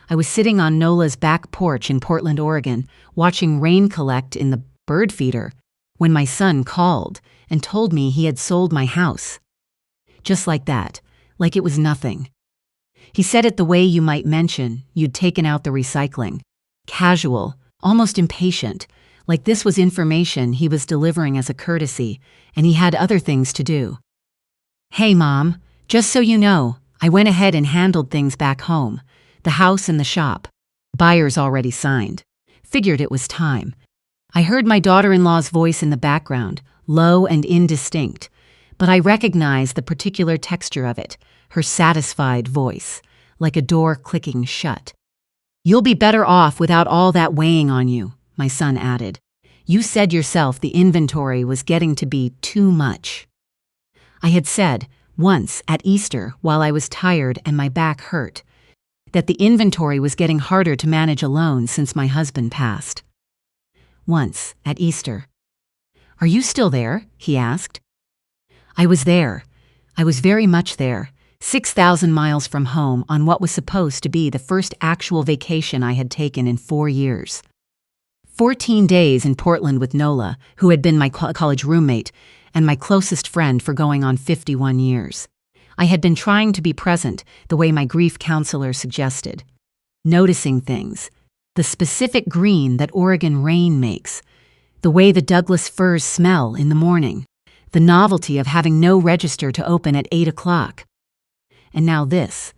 I was sitting on Nola's back porch in Portland, Oregon, watching rain collect in the bird feeder, when my son called and told me he had sold my house. Just like that, like it was nothing. He said it the way you might mention you'd taken out the recycling. Casual, almost impatient, like this was information he was delivering as a courtesy, and he had other things to do. "Hey, Mom, just so you know, I went ahead and handled things back home. The house and the shop. Buyers already signed. Figured it was time." I heard my daughter-in-law's voice in the background, low and indistinct, but I recognized the particular texture of it, her satisfied voice, like a door clicking shut. "You'll be better off without all that weighing on you," my son added. "You said yourself the inventory was getting to be too much." I had said, once at Easter while I was tired and my back hurt, that the inventory was getting harder to manage alone since my husband passed. Once at Easter. "Are you still there?" he asked. I was there. I was very much there, 6,000 miles from home on what was supposed to be the first actual vacation I had taken in 4 years. 14 days in Portland with Nola, who had been my college roommate and my closest friend for going on 51 years. I had been trying to be present the way my grief counselor suggested. Noticing things, the specific green that Oregon rain makes, the way the Douglas firs smell in the morning, the novelty of having no register to open at 8 o'clock. And now this.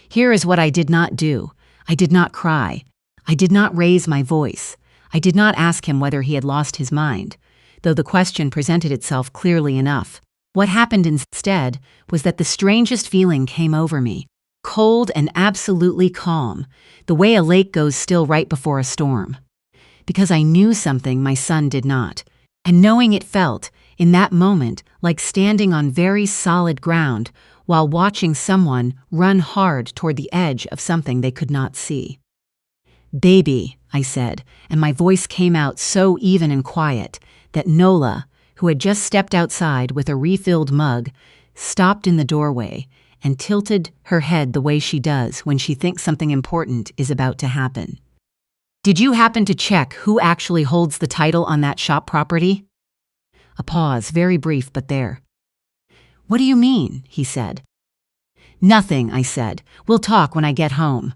Here is what I did not do. I did not cry. I did not raise my voice. I did not ask him whether he had lost his mind, though the question presented itself clearly enough. What happened instead was that the strangest feeling came over me, cold and absolutely calm, the way a lake goes still right before a storm. Because I knew something my son did not, and knowing it felt, in that moment, like standing on very solid ground while watching someone run hard toward the edge of something they could not see. "Baby," I said, and my voice came out so even and quiet that Nola, who had just stepped outside with a refilled mug, stopped in the doorway and tilted her head the way she does when she thinks something important is about to happen. "Did you happen to check who actually holds the title on that shop property?" A pause, very brief but there. "What do you mean?" he said. "Nothing," I said. "We'll talk when I get home."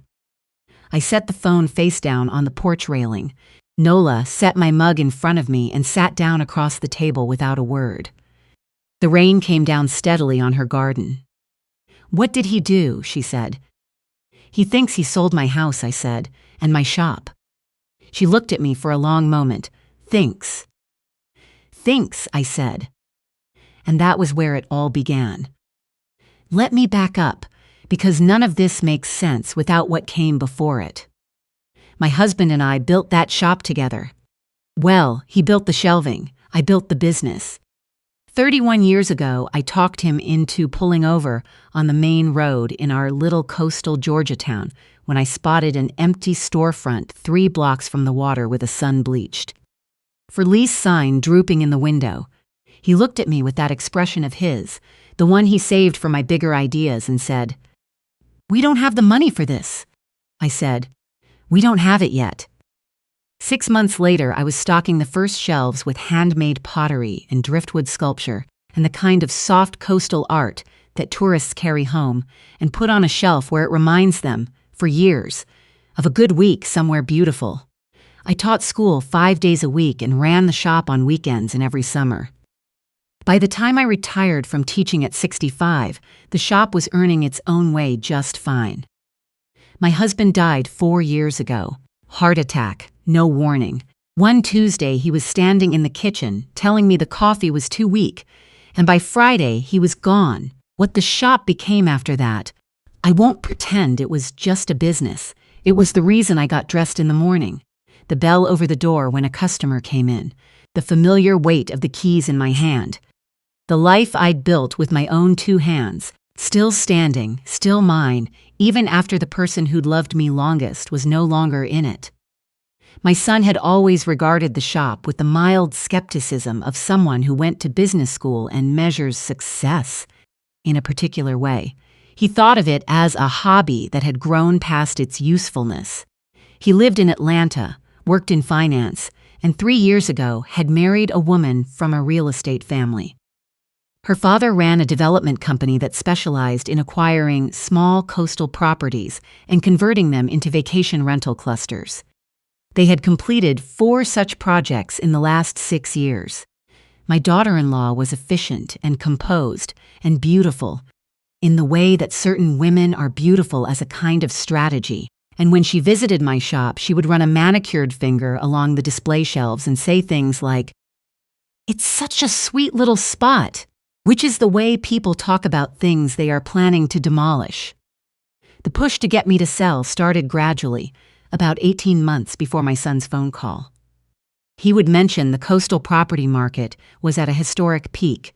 I set the phone face down on the porch railing. Nola set my mug in front of me and sat down across the table without a word. The rain came down steadily on her garden. "What did he do?" she said. "He thinks he sold my house," I said, "and my shop." She looked at me for a long moment. "Thinks." "Thinks," I said. And that was where it all began. Let me back up, because none of this makes sense without what came before it. My husband and I built that shop together. Well, he built the shelving, I built the business. 31 years ago, I talked him into pulling over on the main road in our little coastal Georgia town when I spotted an empty storefront 3 blocks from the water with a sun bleached. For lease sign drooping in the window. He looked at me with that expression of his, the one he saved for my bigger ideas, and said, "We don't have the money for this." I said, "We don't have it yet." 6 months later, I was stocking the first shelves with handmade pottery and driftwood sculpture and the kind of soft coastal art that tourists carry home and put on a shelf where it reminds them, for years, of a good week somewhere beautiful. I taught school 5 days a week and ran the shop on weekends and every summer. By the time I retired from teaching at 65, the shop was earning its own way just fine. My husband died 4 years ago. Heart attack, no warning. One Tuesday, he was standing in the kitchen telling me the coffee was too weak, and by Friday, he was gone. What the shop became after that, I won't pretend it was just a business. It was the reason I got dressed in the morning. The bell over the door when a customer came in. The familiar weight of the keys in my hand. The life I'd built with my own 2 hands, still standing, still mine, even after the person who'd loved me longest was no longer in it. My son had always regarded the shop with the mild skepticism of someone who went to business school and measures success in a particular way. He thought of it as a hobby that had grown past its usefulness. He lived in Atlanta, worked in finance, and 3 years ago had married a woman from a real estate family. Her father ran a development company that specialized in acquiring small coastal properties and converting them into vacation rental clusters. They had completed 4 such projects in the last 6 years. My daughter-in-law was efficient and composed and beautiful in the way that certain women are beautiful as a kind of strategy. And when she visited my shop, she would run a manicured finger along the display shelves and say things like, "It's such a sweet little spot," which is the way people talk about things they are planning to demolish. The push to get me to sell started gradually, about 18 months before my son's phone call. He would mention the coastal property market was at a historic peak.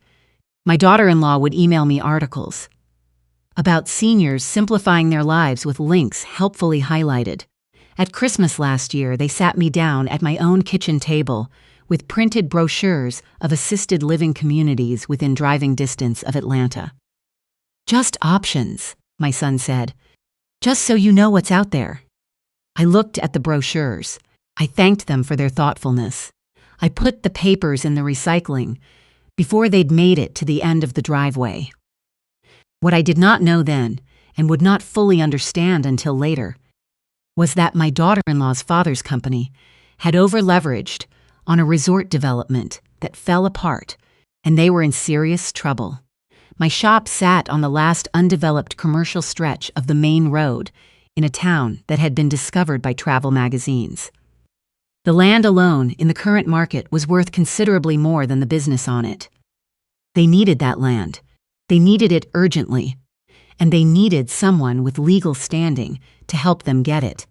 My daughter-in-law would email me articles about seniors simplifying their lives with links helpfully highlighted. At Christmas last year, they sat me down at my own kitchen table with printed brochures of assisted living communities within driving distance of Atlanta. "Just options," my son said, "just so you know what's out there." I looked at the brochures. I thanked them for their thoughtfulness. I put the papers in the recycling before they'd made it to the end of the driveway. What I did not know then, and would not fully understand until later, was that my daughter-in-law's father's company had over-leveraged on a resort development that fell apart, and they were in serious trouble. My shop sat on the last undeveloped commercial stretch of the main road in a town that had been discovered by travel magazines. The land alone in the current market was worth considerably more than the business on it. They needed that land. They needed it urgently, and they needed someone with legal standing to help them get it.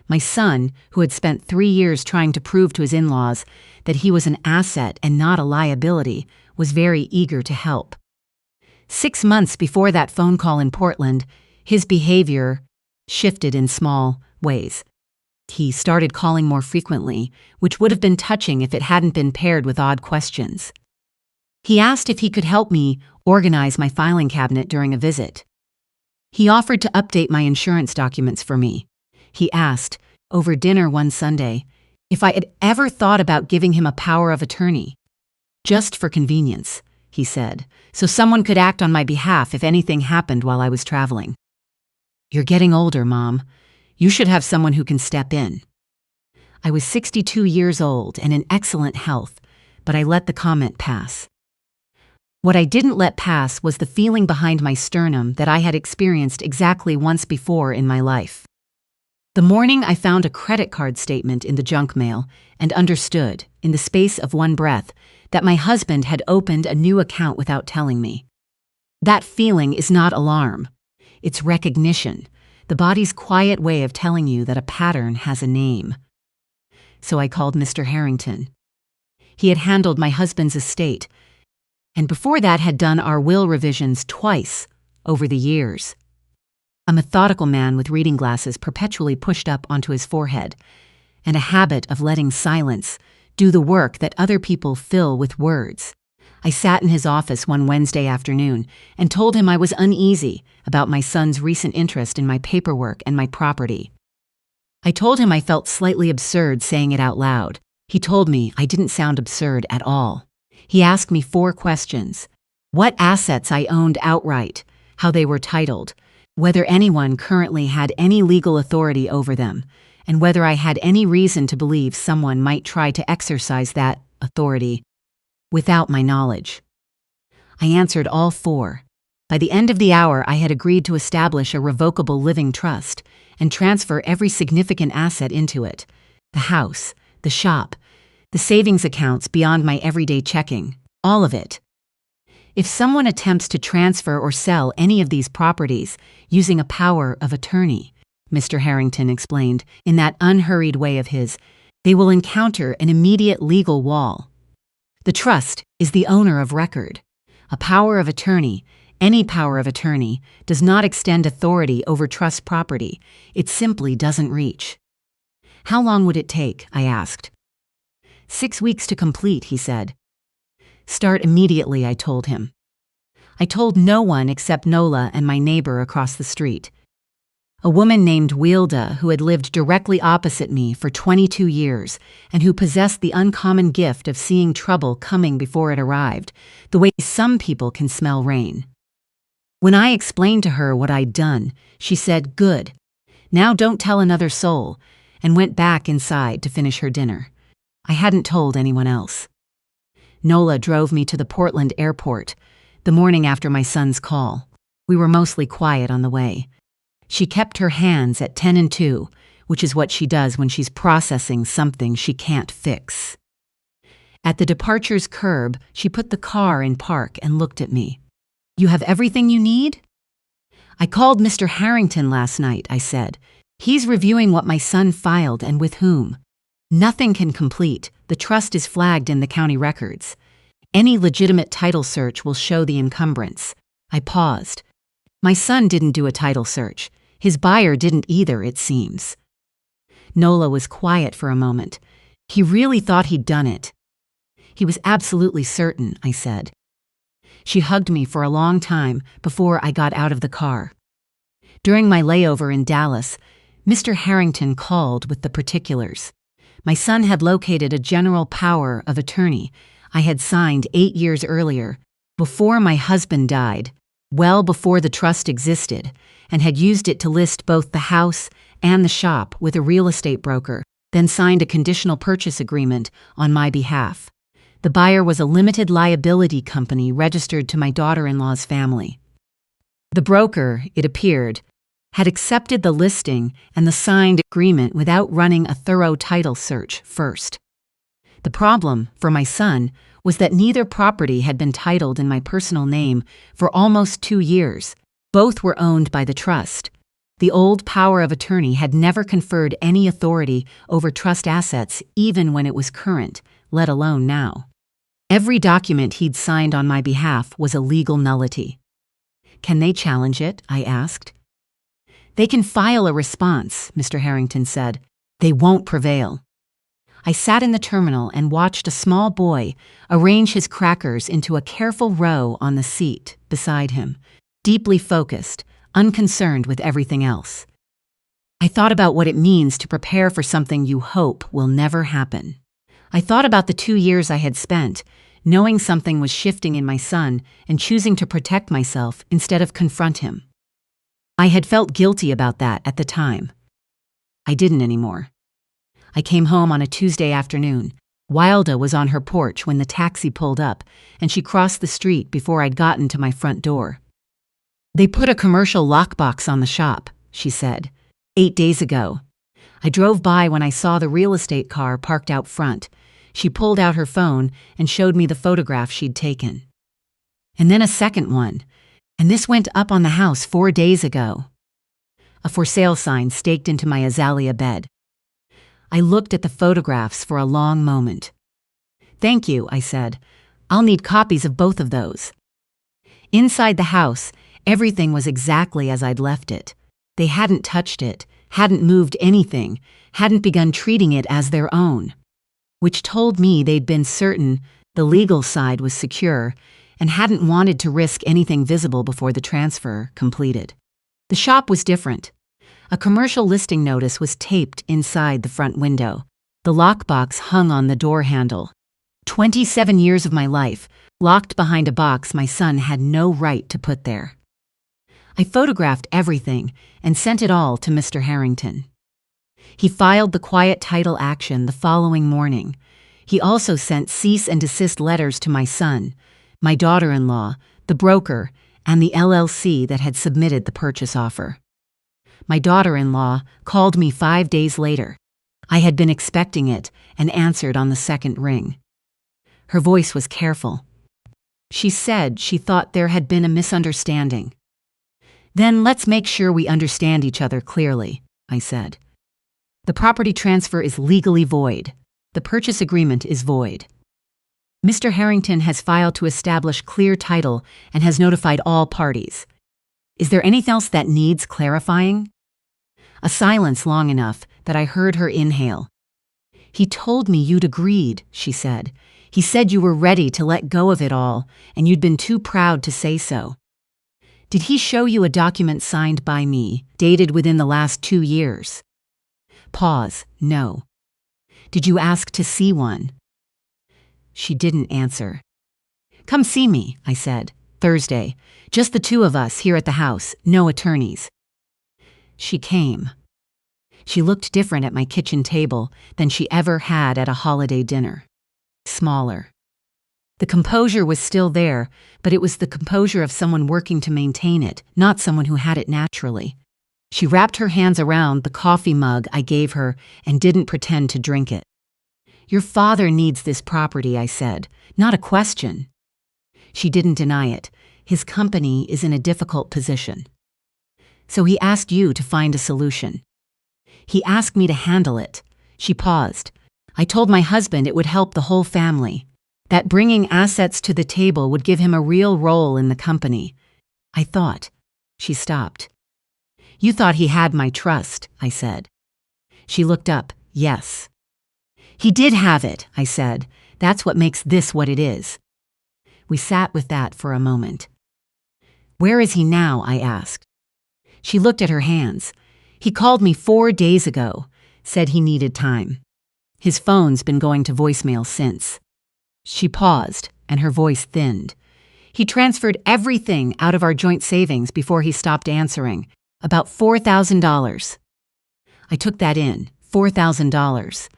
My son, who had spent 3 years trying to prove to his in-laws that he was an asset and not a liability, was very eager to help. 6 months before that phone call in Portland, his behavior shifted in small ways. He started calling more frequently, which would have been touching if it hadn't been paired with odd questions. He asked if he could help me organize my filing cabinet during a visit. He offered to update my insurance documents for me. He asked, over dinner one Sunday, if I had ever thought about giving him a power of attorney. "Just for convenience," he said, "so someone could act on my behalf if anything happened while I was traveling." "You're getting older, Mom. You should have someone who can step in." I was 62 years old and in excellent health, but I let the comment pass. What I didn't let pass was the feeling behind my sternum that I had experienced exactly once before in my life. The morning I found a credit card statement in the junk mail and understood, in the space of one breath, that my husband had opened a new account without telling me. That feeling is not alarm. It's recognition, the body's quiet way of telling you that a pattern has a name. So I called Mr. Harrington. He had handled my husband's estate, and before that had done our will revisions twice over the years. A methodical man with reading glasses perpetually pushed up onto his forehead, and a habit of letting silence do the work that other people fill with words. I sat in his office one Wednesday afternoon and told him I was uneasy about my son's recent interest in my paperwork and my property. I told him I felt slightly absurd saying it out loud. He told me I didn't sound absurd at all. He asked me 4 questions: what assets I owned outright, how they were titled, whether anyone currently had any legal authority over them, and whether I had any reason to believe someone might try to exercise that authority without my knowledge. I answered all 4. By the end of the hour, I had agreed to establish a revocable living trust and transfer every significant asset into it: the house, the shop, the savings accounts beyond my everyday checking, all of it. If someone attempts to transfer or sell any of these properties using a power of attorney, Mr. Harrington explained in that unhurried way of his, they will encounter an immediate legal wall. The trust is the owner of record. A power of attorney, any power of attorney, does not extend authority over trust property. It simply doesn't reach. How long would it take? I asked. 6 weeks to complete, he said. Start immediately, I told him. I told no one except Nola and my neighbor across the street. A woman named Wilda, who had lived directly opposite me for 22 years and who possessed the uncommon gift of seeing trouble coming before it arrived, the way some people can smell rain. When I explained to her what I'd done, she said, "Good. Now don't tell another soul," and went back inside to finish her dinner. I hadn't told anyone else. Nola drove me to the Portland airport the morning after my son's call. We were mostly quiet on the way. She kept her hands at 10 and 2, which is what she does when she's processing something she can't fix. At the departure's curb, she put the car in park and looked at me. "You have everything you need?" "I called Mr. Harrington last night," I said. "He's reviewing what my son filed and with whom. Nothing can complete. The trust is flagged in the county records. Any legitimate title search will show the encumbrance." I paused. My son didn't do a title search. His buyer didn't either, it seems. Nola was quiet for a moment. "He really thought he'd done it." "He was absolutely certain," I said. She hugged me for a long time before I got out of the car. During my layover in Dallas, Mr. Harrington called with the particulars. My son had located a general power of attorney I had signed 8 years earlier, before my husband died, well before the trust existed, and had used it to list both the house and the shop with a real estate broker, then signed a conditional purchase agreement on my behalf. The buyer was a limited liability company registered to my daughter-in-law's family. The broker, it appeared, had accepted the listing and the signed agreement without running a thorough title search first. The problem, for my son, was that neither property had been titled in my personal name for almost 2 years. Both were owned by the trust. The old power of attorney had never conferred any authority over trust assets even when it was current, let alone now. Every document he'd signed on my behalf was a legal nullity. "Can they challenge it?" I asked. "They can file a response," Mr. Harrington said. "They won't prevail." I sat in the terminal and watched a small boy arrange his crackers into a careful row on the seat beside him, deeply focused, unconcerned with everything else. I thought about what it means to prepare for something you hope will never happen. I thought about the 2 years I had spent, knowing something was shifting in my son and choosing to protect myself instead of confront him. I had felt guilty about that at the time. I didn't anymore. I came home on a Tuesday afternoon. Wilda was on her porch when the taxi pulled up, and she crossed the street before I'd gotten to my front door. "They put a commercial lockbox on the shop," she said, 8 days ago. I drove by when I saw the real estate car parked out front. She pulled out her phone and showed me the photograph she'd taken. And then a second one, and this went up on the house 4 days ago. A for sale sign staked into my azalea bed. I looked at the photographs for a long moment. "Thank you," I said. "I'll need copies of both of those." Inside the house, everything was exactly as I'd left it. They hadn't touched it, hadn't moved anything, hadn't begun treating it as their own, which told me they'd been certain the legal side was secure and hadn't wanted to risk anything visible before the transfer completed. The shop was different. A commercial listing notice was taped inside the front window. The lockbox hung on the door handle. 27 years of my life, locked behind a box my son had no right to put there. I photographed everything and sent it all to Mr. Harrington. He filed the quiet title action the following morning. He also sent cease and desist letters to my son, my daughter-in-law, the broker, and the LLC that had submitted the purchase offer. My daughter-in-law called me 5 days later. I had been expecting it and answered on the second ring. Her voice was careful. She said she thought there had been a misunderstanding. "Then let's make sure we understand each other clearly," I said. "The property transfer is legally void. The purchase agreement is void. Mr. Harrington has filed to establish clear title and has notified all parties. Is there anything else that needs clarifying?" A silence long enough that I heard her inhale. "He told me you'd agreed," she said. He said you were ready to let go of it all, and you'd been too proud to say so. Did he show you a document signed by me, dated within the last 2 years? Pause. No. Did you ask to see one? She didn't answer. Come see me, I said. Thursday. Just the two of us here at the house, no attorneys. She came. She looked different at my kitchen table than she ever had at a holiday dinner. Smaller. The composure was still there, but it was the composure of someone working to maintain it, not someone who had it naturally. She wrapped her hands around the coffee mug I gave her and didn't pretend to drink it. Your father needs this property, I said, not a question. She didn't deny it. His company is in a difficult position. So he asked you to find a solution. He asked me to handle it. She paused. I told my husband it would help the whole family, that bringing assets to the table would give him a real role in the company. I thought. She stopped. You thought he had my trust, I said. She looked up. Yes. He did have it, I said. That's what makes this what it is. We sat with that for a moment. Where is he now? I asked. She looked at her hands. He called me 4 days ago, said he needed time. His phone's been going to voicemail since. She paused, and her voice thinned. He transferred everything out of our joint savings before he stopped answering, about $4,000. I took that in, $4,000.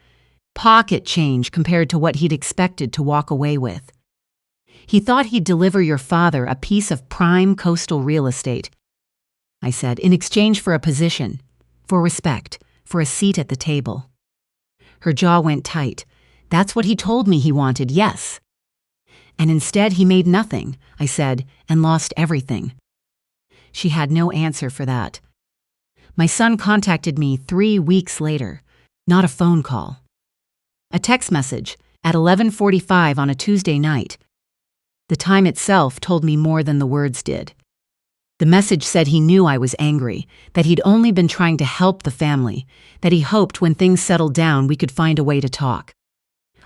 Pocket change compared to what he'd expected to walk away with. He thought he'd deliver your father a piece of prime coastal real estate, I said, in exchange for a position, for respect, for a seat at the table. Her jaw went tight. That's what he told me he wanted, yes. And instead he made nothing, I said, and lost everything. She had no answer for that. My son contacted me 3 weeks later, not a phone call. A text message at 11:45 on a Tuesday night. The time itself told me more than the words did. The message said he knew I was angry, that he'd only been trying to help the family, that he hoped when things settled down we could find a way to talk.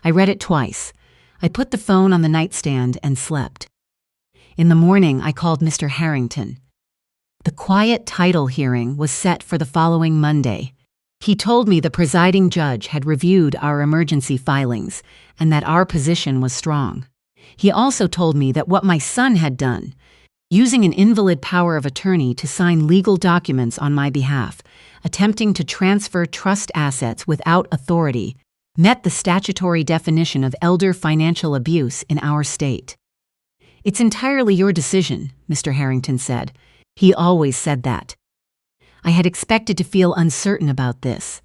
I read it twice. I put the phone on the nightstand and slept. In the morning, I called Mr. Harrington. The quiet title hearing was set for the following Monday. He told me the presiding judge had reviewed our emergency filings and that our position was strong. He also told me that what my son had done, using an invalid power of attorney to sign legal documents on my behalf, attempting to transfer trust assets without authority, met the statutory definition of elder financial abuse in our state. It's entirely your decision, Mr. Harrington said. He always said that. I had expected to feel uncertain about this.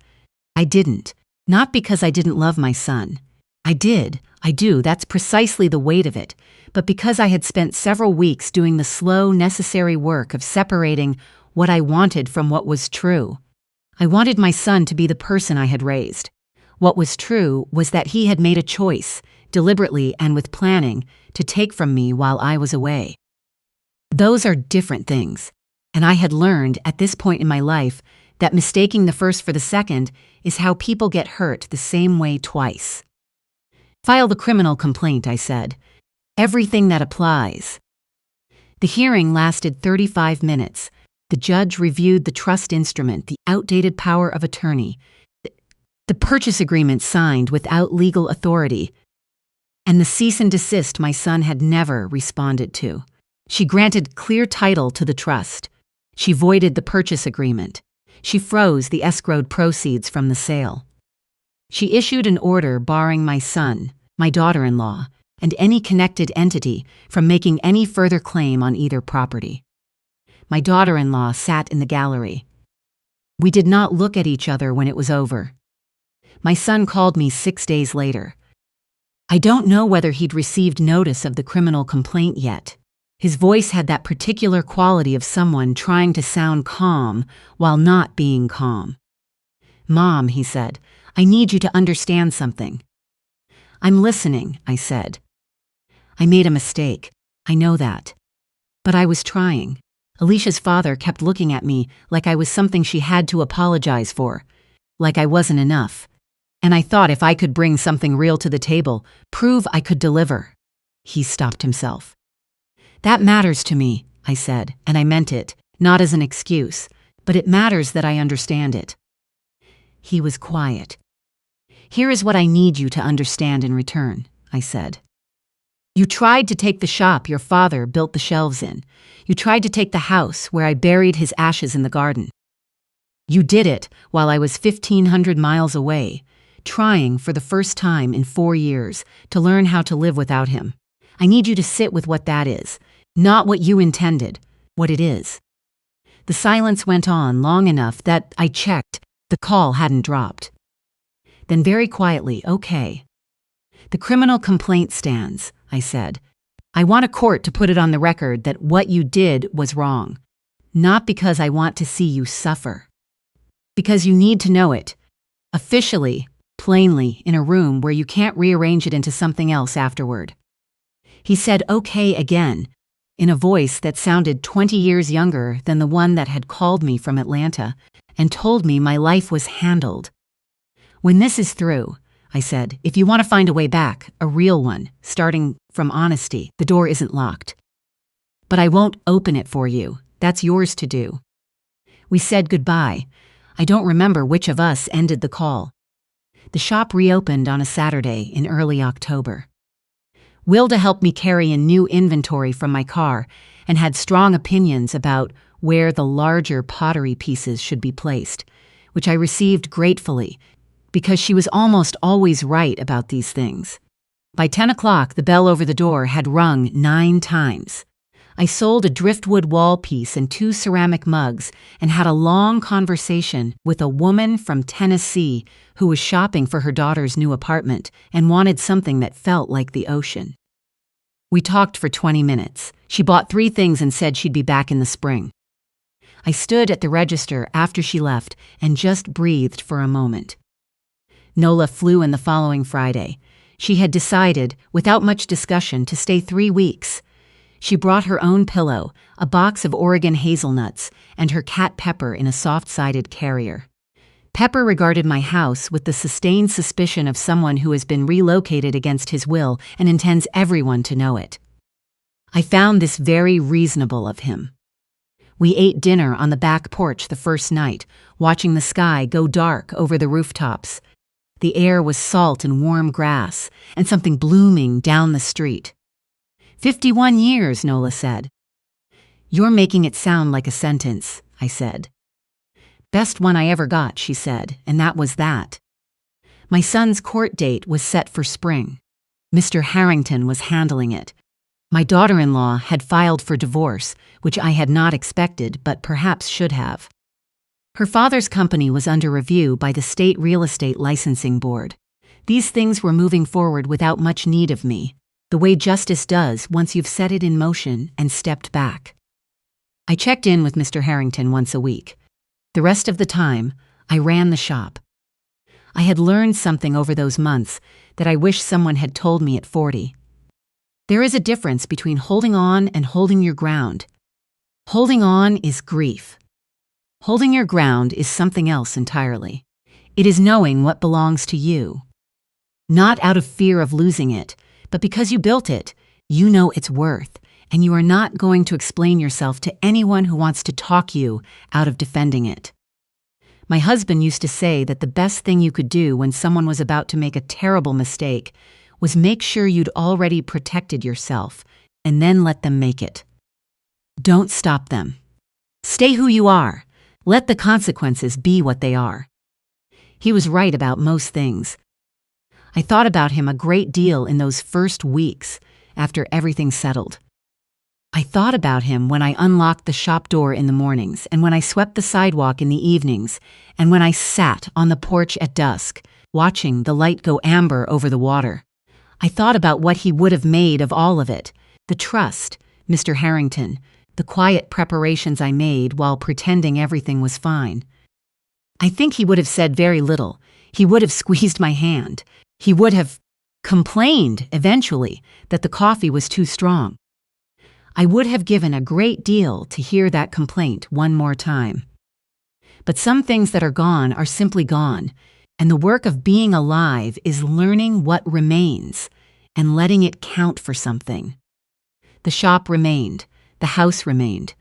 I didn't, not because I didn't love my son. I do, that's precisely the weight of it, but because I had spent several weeks doing the slow, necessary work of separating what I wanted from what was true. I wanted my son to be the person I had raised. What was true was that he had made a choice, deliberately and with planning, to take from me while I was away. Those are different things, and I had learned at this point in my life that mistaking the first for the second is how people get hurt the same way twice. File the criminal complaint, I said. Everything that applies. The hearing lasted 35 minutes. The judge reviewed the trust instrument, the outdated power of attorney, the purchase agreement signed without legal authority, and the cease and desist my son had never responded to. She granted clear title to the trust. She voided the purchase agreement. She froze the escrowed proceeds from the sale. She issued an order barring my son, my daughter-in-law, and any connected entity from making any further claim on either property. My daughter-in-law sat in the gallery. We did not look at each other when it was over. My son called me 6 days later. I don't know whether he'd received notice of the criminal complaint yet. His voice had that particular quality of someone trying to sound calm while not being calm. Mom, he said, I need you to understand something. I'm listening, I said. I made a mistake. I know that. But I was trying. Alicia's father kept looking at me like I was something she had to apologize for, like I wasn't enough. And I thought if I could bring something real to the table, prove I could deliver. He stopped himself. That matters to me, I said, and I meant it, not as an excuse, but it matters that I understand it. He was quiet. Here is what I need you to understand in return, I said. You tried to take the shop your father built the shelves in. You tried to take the house where I buried his ashes in the garden. You did it while I was 1,500 miles away, trying for the first time in 4 years to learn how to live without him. I need you to sit with what that is, not what you intended, what it is. The silence went on long enough that I checked the call hadn't dropped. Then very quietly, okay. The criminal complaint stands, I said. I want a court to put it on the record that what you did was wrong. Not because I want to see you suffer. Because you need to know it. Officially, plainly, in a room where you can't rearrange it into something else afterward. He said okay again, in a voice that sounded 20 years younger than the one that had called me from Atlanta and told me my life was handled. When this is through, I said, if you want to find a way back, a real one, starting from honesty, the door isn't locked. But I won't open it for you. That's yours to do. We said goodbye. I don't remember which of us ended the call. The shop reopened on a Saturday in early October. Wilda helped me carry in new inventory from my car and had strong opinions about where the larger pottery pieces should be placed, which I received gratefully because she was almost always right about these things. By 10 o'clock, the bell over the door had rung 9 times. I sold a driftwood wall piece and 2 ceramic mugs and had a long conversation with a woman from Tennessee who was shopping for her daughter's new apartment and wanted something that felt like the ocean. We talked for 20 minutes. She bought 3 things and said she'd be back in the spring. I stood at the register after she left and just breathed for a moment. Nola flew in the following Friday. She had decided, without much discussion, to stay 3 weeks. She brought her own pillow, a box of Oregon hazelnuts, and her cat Pepper in a soft-sided carrier. Pepper regarded my house with the sustained suspicion of someone who has been relocated against his will and intends everyone to know it. I found this very reasonable of him. We ate dinner on the back porch the first night, watching the sky go dark over the rooftops. The air was salt and warm grass, and something blooming down the street. 51 years, Nola said. You're making it sound like a sentence, I said. Best one I ever got, she said, and that was that. My son's court date was set for spring. Mr. Harrington was handling it. My daughter-in-law had filed for divorce, which I had not expected, but perhaps should have. Her father's company was under review by the State Real Estate Licensing Board. These things were moving forward without much need of me, the way justice does once you've set it in motion and stepped back. I checked in with Mr. Harrington once a week. The rest of the time, I ran the shop. I had learned something over those months that I wish someone had told me at 40. There is a difference between holding on and holding your ground. Holding on is grief. Holding your ground is something else entirely. It is knowing what belongs to you. Not out of fear of losing it, but because you built it, you know its worth, and you are not going to explain yourself to anyone who wants to talk you out of defending it. My husband used to say that the best thing you could do when someone was about to make a terrible mistake was make sure you'd already protected yourself, and then let them make it. Don't stop them. Stay who you are. Let the consequences be what they are. He was right about most things. I thought about him a great deal in those first weeks after everything settled. I thought about him when I unlocked the shop door in the mornings, and when I swept the sidewalk in the evenings, and when I sat on the porch at dusk, watching the light go amber over the water. I thought about what he would have made of all of it, the trust, Mr. Harrington, the quiet preparations I made while pretending everything was fine. I think he would have said very little. He would have squeezed my hand. He would have complained, eventually, that the coffee was too strong. I would have given a great deal to hear that complaint one more time. But some things that are gone are simply gone, And the work of being alive is learning what remains and letting it count for something. The shop remained. The house remained.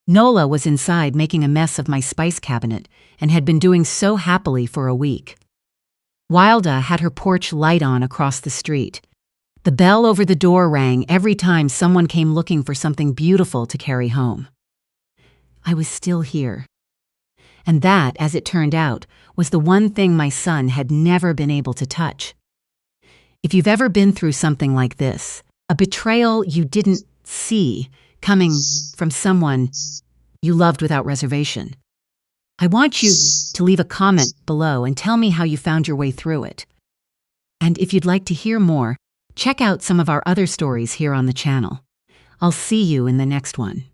Nola was inside making a mess of my spice cabinet and had been doing so happily for a week. Wilda had her porch light on across the street. The bell over the door rang every time someone came looking for something beautiful to carry home. I was still here. And that, as it turned out, was the one thing my son had never been able to touch. If you've ever been through something like this, a betrayal you didn't see coming from someone you loved without reservation, I want you to leave a comment below and tell me how you found your way through it. And if you'd like to hear more, check out some of our other stories here on the channel. I'll see you in the next one.